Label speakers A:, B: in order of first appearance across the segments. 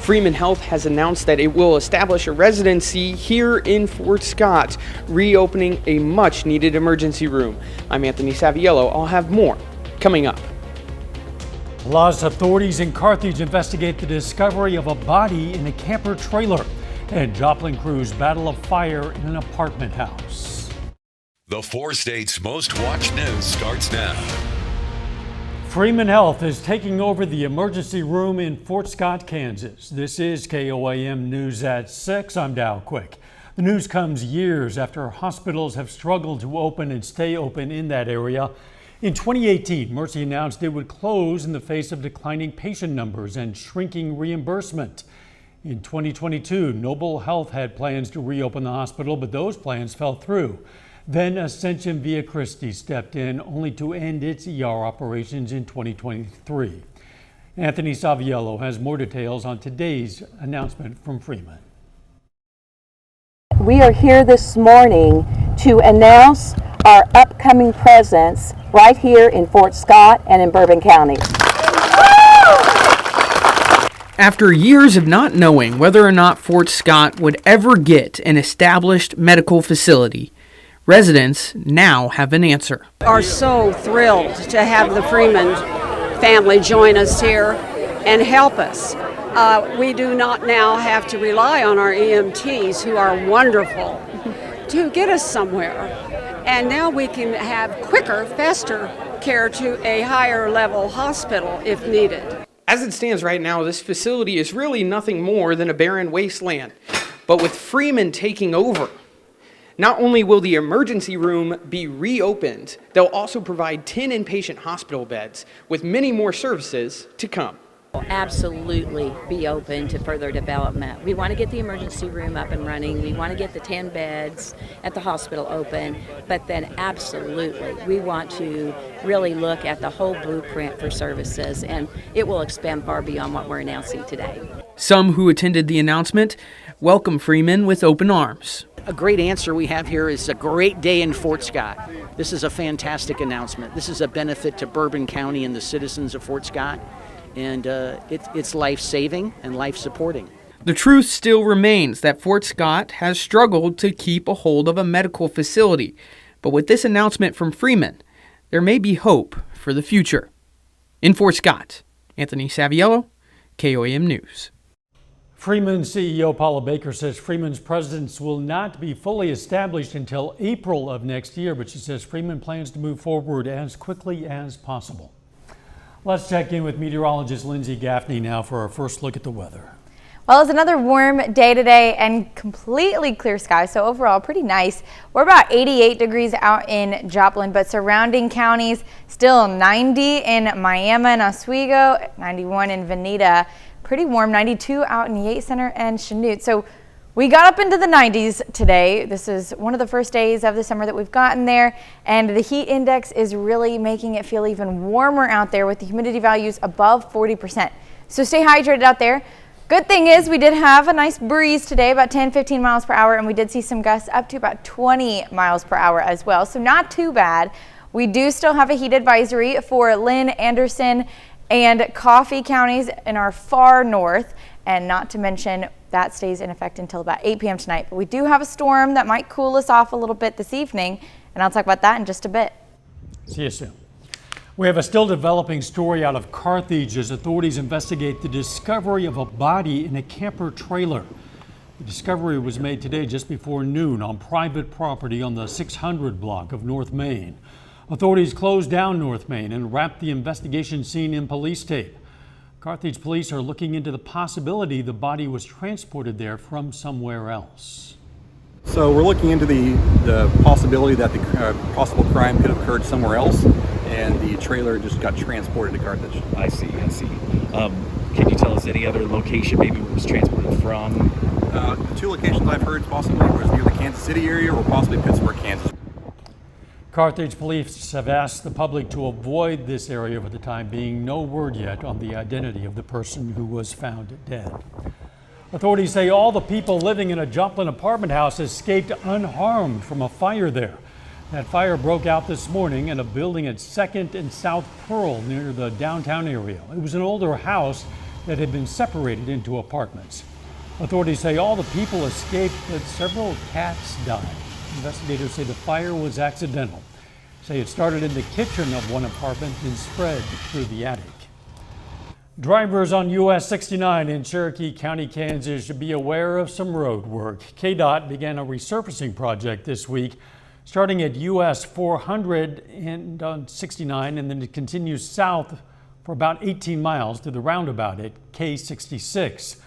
A: Freeman Health has announced that it will establish a residency here in Fort Scott, reopening a much-needed emergency room. I'm Anthony Saviello. I'll have more coming up.
B: Las authorities in Carthage investigate the discovery of a body in a camper trailer, and Joplin crews battle a fire in an apartment house.
C: The 4 states' most watched news starts now.
B: Freeman Health is taking over the emergency room in Fort Scott, Kansas. This is KOAM News at 6. I'm Dow Quick. The news comes years after hospitals have struggled to open and stay open in that area. In 2018, Mercy announced it would close in the face of declining patient numbers and shrinking reimbursement. In 2022, Noble Health had plans to reopen the hospital, but those plans fell through. Then Ascension Via Christi stepped in, only to end its ER operations in 2023. Anthony Saviello has more details on today's announcement from Freeman.
D: We are here this morning to announce our upcoming presence right here in Fort Scott and in Bourbon County.
A: After years of not knowing whether or not Fort Scott would ever get an established medical facility, residents now have an answer.
E: Are so thrilled to have the Freeman family join us here and help us. We do not now have to rely on our EMTs, who are wonderful, to get us somewhere. And now we can have quicker, faster care to a higher level hospital if needed.
A: As it stands right now, this facility is really nothing more than a barren wasteland. But with Freeman taking over, not only will the emergency room be reopened, they'll also provide 10 inpatient hospital beds with many more services to come.
F: Will absolutely be open to further development. We want to get the emergency room up and running. We want to get the 10 beds at the hospital open, but then absolutely we want to really look at the whole blueprint for services, and it will expand far beyond what we're announcing today.
A: Some who attended the announcement welcome Freeman with open arms.
G: A great answer we have here is a great day in Fort Scott. This is a fantastic announcement. This is a benefit to Bourbon County and the citizens of Fort Scott. And it's life-saving and life-supporting.
A: The truth still remains that Fort Scott has struggled to keep a hold of a medical facility. But with this announcement from Freeman, there may be hope for the future. In Fort Scott, Anthony Saviello, KOAM News.
B: Freeman CEO Paula Baker says Freeman's presence will not be fully established until April of next year, but she says Freeman plans to move forward as quickly as possible. Let's check in with meteorologist Lindsay Gaffney now for our first look at the weather.
H: Well, it's another warm day today and completely clear skies, so overall pretty nice. We're about 88 degrees out in Joplin, but surrounding counties still 90 in Miami and Oswego, 91 in Veneta. Pretty warm, 92 out in Yates Center and Chanute. So we got up into the 90s today. This is one of the first days of the summer that we've gotten there, and the heat index is really making it feel even warmer out there with the humidity values above 40%. So stay hydrated out there. Good thing is we did have a nice breeze today, about 10-15 miles per hour, and we did see some gusts up to about 20 miles per hour as well, so not too bad. We do still have a heat advisory for Lynn, Anderson, and Coffee counties in our far north, and not to mention that stays in effect until about 8 p.m. tonight. But we do have a storm that might cool us off a little bit this evening, and I'll talk about that in just a bit.
B: See you soon. We have a still developing story out of Carthage as authorities investigate the discovery of a body in a camper trailer. The discovery was made today just before noon on private property on the 600 block of North Main. Authorities closed down North Main and wrapped the investigation scene in police tape. Carthage police are looking into the possibility the body was transported there from somewhere else.
I: So we're looking into the possibility that the possible crime could have occurred somewhere else, and the trailer just got transported to Carthage.
J: I see. Can you tell us any other location maybe where it was transported from?
I: The two locations I've heard possibly was near the Kansas City area or possibly Pittsburgh, Kansas.
B: Carthage police have asked the public to avoid this area for the time being. No word yet on the identity of the person who was found dead. Authorities say all the people living in a Joplin apartment house escaped unharmed from a fire there. That fire broke out this morning in a building at 2nd and South Pearl near the downtown area. It was an older house that had been separated into apartments. Authorities say all the people escaped, but several cats died. Investigators say the fire was accidental. Say it started in the kitchen of one apartment and spread through the attic. Drivers on US 69 in Cherokee County, Kansas should be aware of some road work. KDOT began a resurfacing project this week, starting at US 400 and on 69, and then it continues south for about 18 miles to the roundabout at K66.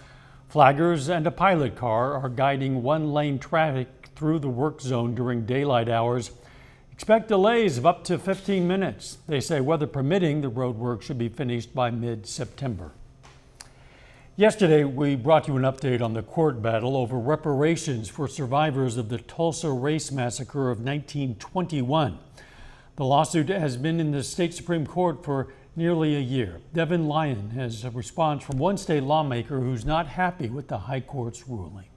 B: Flaggers and a pilot car are guiding one-lane traffic through the work zone during daylight hours. Expect delays of up to 15 minutes. They say weather permitting, the road work should be finished by mid-September. Yesterday, we brought you an update on the court battle over reparations for survivors of the Tulsa race massacre of 1921. The lawsuit has been in the state Supreme Court for nearly a year. Devin Lyon has a response from one state lawmaker who's not happy with the high court's ruling.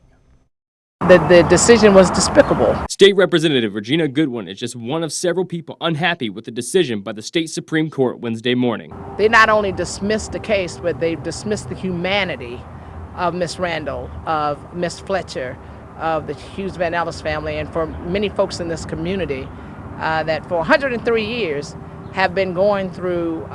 K: The decision was despicable.
L: State Representative Regina Goodwin is just one of several people unhappy with the decision by the state Supreme Court Wednesday morning.
K: They not only dismissed the case, but they dismissed the humanity of Miss Randall, of Miss Fletcher, of the Hughes Van Ellis family, and for many folks in this community that for 103 years have been going through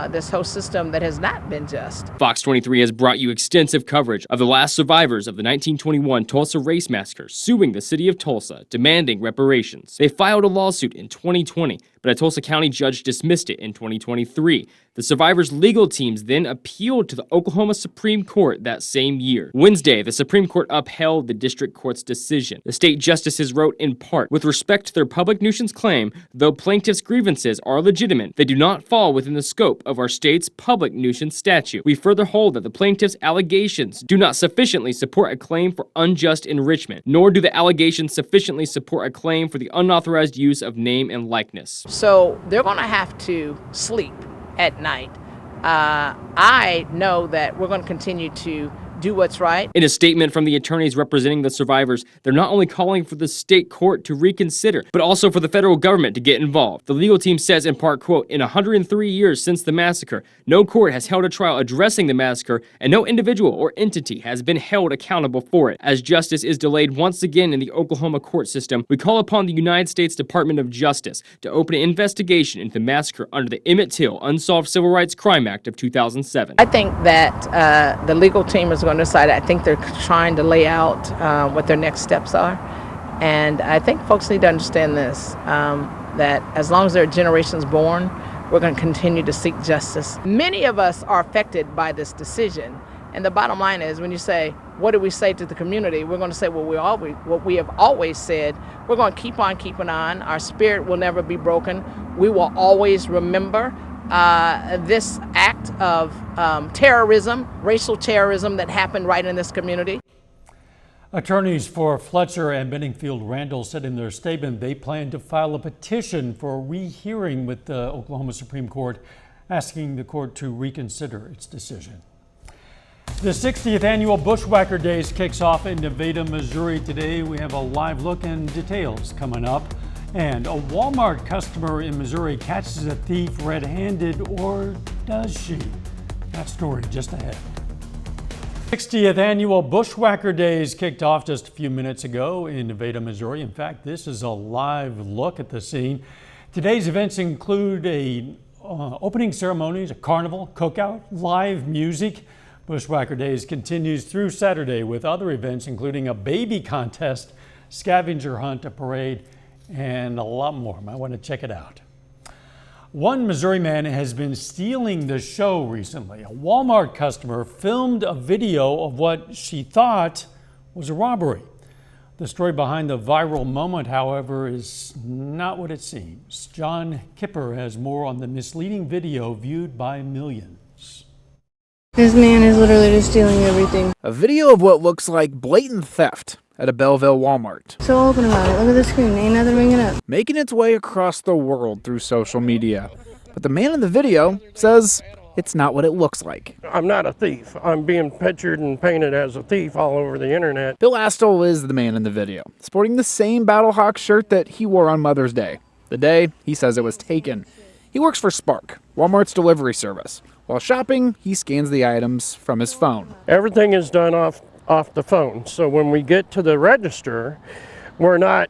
K: this whole system that has not been just.
L: Fox 23 has brought you extensive coverage of the last survivors of the 1921 Tulsa race massacre suing the city of Tulsa, demanding reparations. They filed a lawsuit in 2020, but a Tulsa County judge dismissed it in 2023. The survivors' legal teams then appealed to the Oklahoma Supreme Court that same year. Wednesday, the Supreme Court upheld the district court's decision. The state justices wrote in part, with respect to their public nuisance claim, though plaintiffs' grievances are legitimate, they do not fall within the scope of our state's public nuisance statute. We further hold that the plaintiffs' allegations do not sufficiently support a claim for unjust enrichment, nor do the allegations sufficiently support a claim for the unauthorized use of name and likeness.
K: So they're going to have to sleep at night. I know that we're going to continue to do what's right.
L: In a statement from the attorneys representing the survivors, they're not only calling for the state court to reconsider, but also for the federal government to get involved. The legal team says in part, quote, in 103 years since the massacre, no court has held a trial addressing the massacre, and no individual or entity has been held accountable for it. As justice is delayed once again in the Oklahoma court system, we call upon the United States Department of Justice to open an investigation into the massacre under the Emmett Till Unsolved Civil Rights Crime Act of 2007.
K: I think that the legal team is going to decide. I think they're trying to lay out what their next steps are. And I think folks need to understand this, that as long as there are generations born, we're going to continue to seek justice. Many of us are affected by this decision. And the bottom line is, when you say, what do we say to the community? We're going to say what we have always said. We're going to keep on keeping on. Our spirit will never be broken. We will always remember this act of terrorism, racial terrorism that happened right in this community.
B: Attorneys for Fletcher and Benningfield Randall said in their statement they plan to file a petition for a rehearing with the Oklahoma Supreme Court, asking the court to reconsider its decision. The 60th annual Bushwhacker Days kicks off in Nevada, Missouri today. We have a live look and details coming up. And a Walmart customer in Missouri catches a thief red-handed, or does she? That story just ahead. 60th annual Bushwhacker Days kicked off just a few minutes ago in Nevada, Missouri. In fact, this is a live look at the scene. Today's events include opening ceremonies, a carnival, cookout, live music. Bushwhacker Days continues through Saturday with other events including a baby contest, scavenger hunt, a parade, and a lot more. Might want to check it out. One Missouri man has been stealing the show recently. A Walmart customer filmed a video of what she thought was a robbery. The story behind the viral moment, however, is not what it seems. John Kipper has more on the misleading video viewed by millions.
M: This man is literally just stealing everything.
N: A video of what looks like blatant theft at a Belleville Walmart.
M: So open about it. Look at the screen. Ain't nothing ringing up.
N: Making its way across the world through social media. But the man in the video says it's not what it looks like.
O: I'm not a thief. I'm being pictured and painted as a thief all over the internet.
N: Bill Astol is the man in the video, sporting the same Battlehawk shirt that he wore on Mother's Day, the day he says it was taken. He works for Spark, Walmart's delivery service. While shopping, he scans the items from his phone.
O: Everything is done off the phone. So when we get to the register, we're not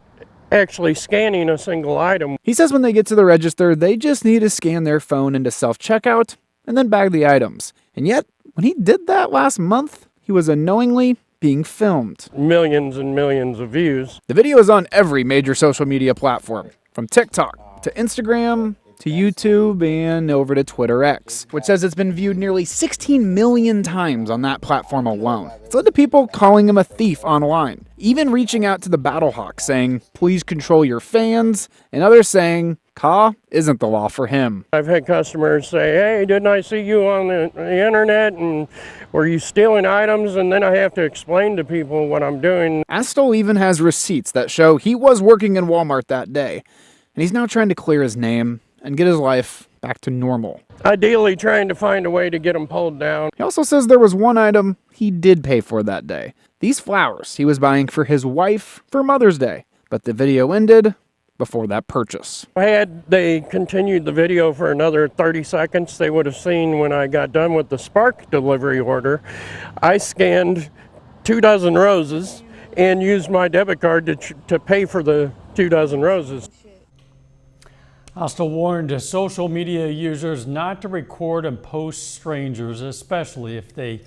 O: actually scanning a single item.
N: He says when they get to the register, they just need to scan their phone into self-checkout and then bag the items. And yet, when he did that last month, he was unknowingly being filmed.
O: Millions and millions of views.
N: The video is on every major social media platform, from TikTok to Instagram to YouTube and over to Twitter X, which says it's been viewed nearly 16 million times on that platform alone. It's led to people calling him a thief online, even reaching out to the Battlehawk saying, please control your fans, and others saying, CAW isn't the law for him.
O: I've had customers say, hey, didn't I see you on the internet, and were you stealing items? And then I have to explain to people what I'm doing.
N: Astol even has receipts that show he was working in Walmart that day, and he's now trying to clear his name and get his life back to normal.
O: Ideally trying to find a way to get them pulled down.
N: He also says there was one item he did pay for that day. These flowers he was buying for his wife for Mother's Day, but the video ended before that purchase.
O: Had they continued the video for another 30 seconds, they would have seen when I got done with the Spark delivery order, I scanned 24 roses and used my debit card to pay for the 24 roses.
B: Astol warned social media users not to record and post strangers, especially if they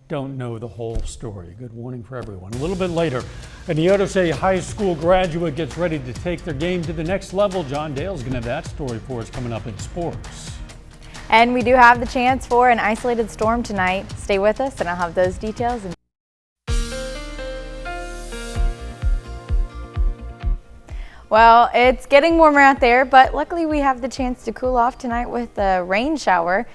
B: don't know the whole story. Good warning for everyone. A little bit later, a Neodosha High School graduate gets ready to take their game to the next level. John Dale's going to have that story for us coming up in sports.
H: And we do have the chance for an isolated storm tonight. Stay with us and I'll have those details. Well, it's getting warmer out there, but luckily we have the chance to cool off tonight with a rain shower.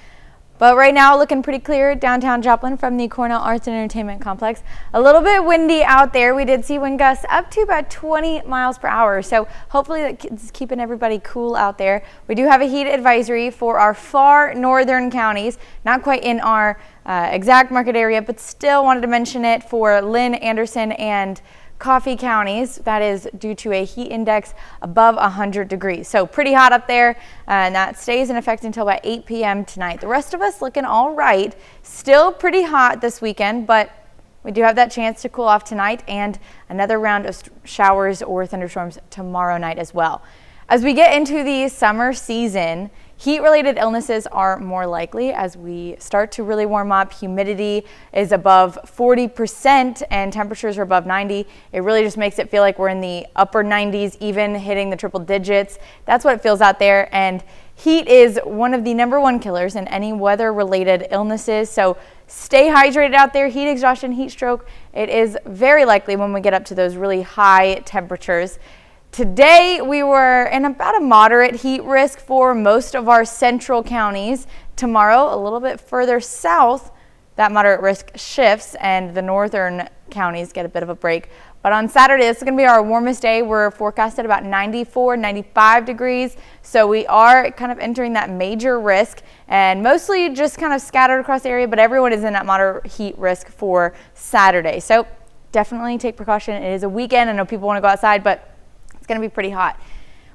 H: But right now, looking pretty clear downtown Joplin from the Cornell Arts and Entertainment Complex. A little bit windy out there. We did see wind gusts up to about 20 miles per hour. So hopefully that's keeping everybody cool out there. We do have a heat advisory for our far northern counties, not quite in our exact market area, but still wanted to mention it for Lynn, Anderson, and Coffee counties. That is due to a heat index above 100 degrees. So pretty hot up there, and that stays in effect until about 8 p.m. tonight. The rest of us looking all right. Still pretty hot this weekend, but we do have that chance to cool off tonight and another round of showers or thunderstorms tomorrow night as well. As we get into the summer season, heat-related illnesses are more likely as we start to really warm up. Humidity is above 40% and temperatures are above 90. It really just makes it feel like we're in the upper 90s, even hitting the triple digits. That's what it feels out there. And heat is one of the #1 killers in any weather-related illnesses. So stay hydrated out there. Heat exhaustion, heat stroke, it is very likely when we get up to those really high temperatures. Today we were in about a moderate heat risk for most of our central counties. Tomorrow, a little bit further south, that moderate risk shifts and the northern counties get a bit of a break. But on Saturday, this is going to be our warmest day. We're forecasted about 94, 95 degrees. So we are kind of entering that major risk and mostly just kind of scattered across the area, but everyone is in that moderate heat risk for Saturday. So definitely take precaution. It is a weekend. I know people want to go outside, but going to be pretty hot.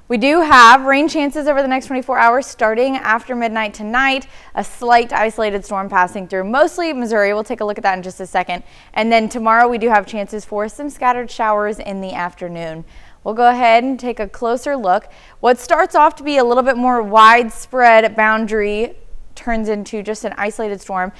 H: We do have rain chances over the next 24 hours starting after midnight tonight. A slight isolated storm passing through mostly Missouri. We'll take a look at that in just a second. And then tomorrow we do have chances for some scattered showers in the afternoon. We'll go ahead and take a closer look. What starts off to be a little bit more widespread boundary turns into just an isolated storm.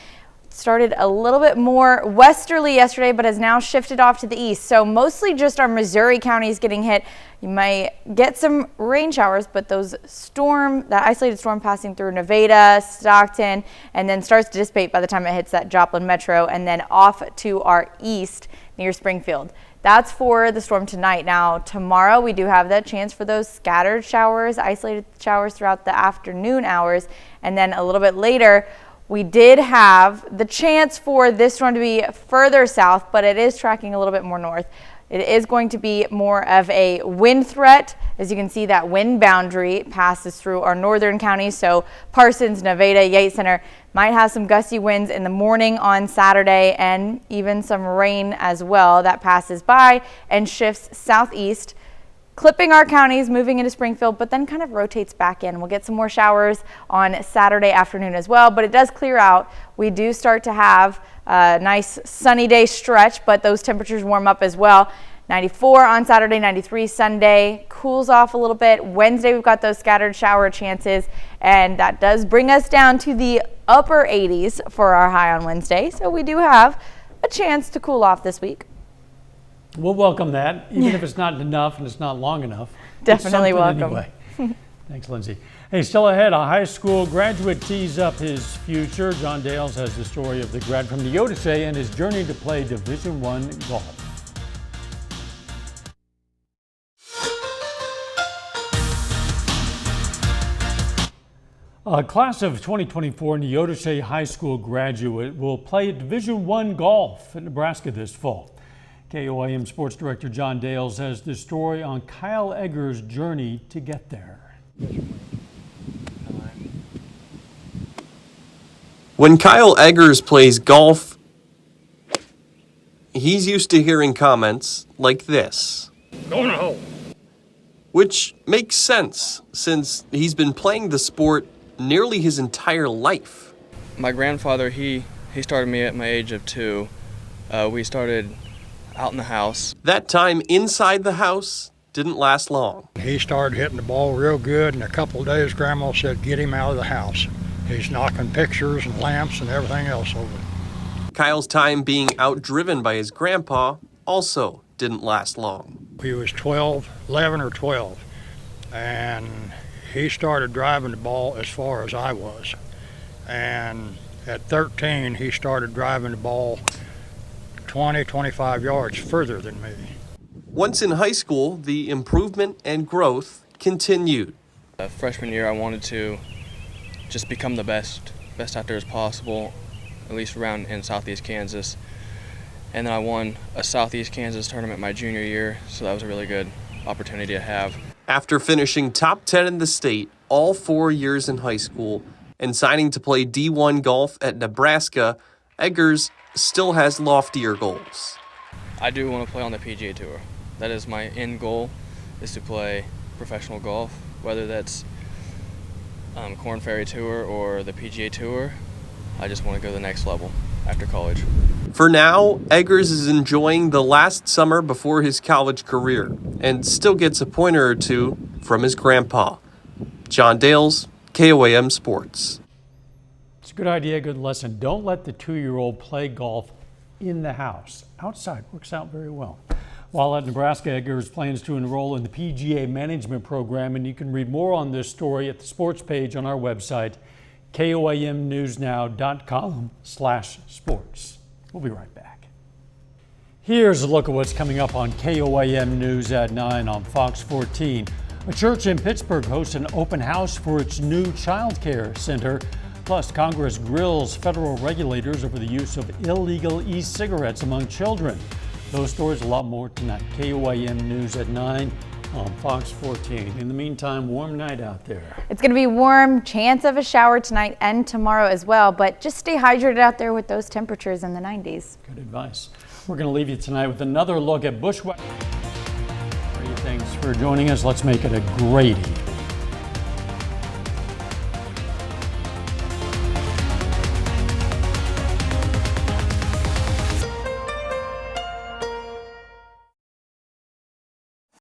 H: Started a little bit more westerly yesterday, but has now shifted off to the east. So mostly just our Missouri counties getting hit. You might get some rain showers, but that isolated storm passing through Nevada, Stockton, and then starts to dissipate by the time it hits that Joplin metro and then off to our east near Springfield. That's for the storm tonight. Now, tomorrow we do have that chance for those scattered showers, isolated showers throughout the afternoon hours. And then a little bit later, we did have the chance for this storm to be further south, but it is tracking a little bit more north. It is going to be more of a wind threat. As you can see, that wind boundary passes through our northern counties. So Parsons, Nevada, Yates Center might have some gusty winds in the morning on Saturday and even some rain as well that passes by and shifts southeast clipping our counties, moving into Springfield, but then kind of rotates back in. We'll get some more showers on Saturday afternoon as well, but it does clear out. We do start to have a nice sunny day stretch, but those temperatures warm up as well. 94 on Saturday, 93 Sunday, cools off a little bit. Wednesday, we've got those scattered shower chances, and that does bring us down to the upper 80s for our high on Wednesday. So we do have a chance to cool off this week.
B: We'll welcome that, even if it's not enough and it's not long enough.
H: Definitely welcome.
B: Anyway. Thanks, Lindsay. Hey, still ahead, a high school graduate tees up his future. John Dales has the story of the grad from Newscast and his journey to play Division I golf. A class of 2024 Newscast High School graduate will play Division I golf in Nebraska this fall. KOAM Sports Director John Dales has the story on Kyle Eggers' journey to get there.
P: When Kyle Eggers plays golf, he's used to hearing comments like this.
Q: Going to hole.
P: Which makes sense since he's been playing the sport nearly his entire life.
R: My grandfather, he started me at my age of 2. We started out in the house.
P: That time inside the house didn't last long.
Q: He started hitting the ball real good, and a couple of days Grandma said, get him out of the house. He's knocking pictures and lamps and everything else over.
P: Kyle's time being outdriven by his grandpa also didn't last long.
Q: He was 11 or 12, and he started driving the ball as far as I was. And at 13, he started driving the ball 20, 25 yards further than me.
P: Once in high school, the improvement and growth continued.
R: Freshman year, I wanted to just become the best out there as possible, at least around in Southeast Kansas. And then I won a Southeast Kansas tournament my junior year, so that was a really good opportunity to have.
P: After finishing top 10 in the state all 4 years in high school and signing to play D1 golf at Nebraska, Eggers still has loftier goals.
R: I do want to play on the PGA Tour. That is my end goal, is to play professional golf, whether that's Korn Ferry Tour or the PGA Tour. I just want to go to the next level after college.
P: For now, Eggers is enjoying the last summer before his college career and still gets a pointer or two from his grandpa. John Dales, KOAM Sports.
B: It's a good idea, good lesson. Don't let the 2-year-old play golf in the house. Outside works out very well. While at Nebraska, Eggers plans to enroll in the PGA management program, and you can read more on this story at the sports page on our website, koamnewsnow.com/sports. We'll be right back. Here's a look at what's coming up on KOAM News at 9 on Fox 14. A church in Pittsburgh hosts an open house for its new child care center. Plus, Congress grills federal regulators over the use of illegal e-cigarettes among children. Those stories, a lot more tonight. KOAM News at 9 on Fox 14. In the meantime, warm night out there.
H: It's going to be warm, chance of a shower tonight and tomorrow as well, but just stay hydrated out there with those temperatures in the 90s.
B: Good advice. We're going to leave you tonight with another look at bushwhack. Thanks for joining us. Let's make it a great evening.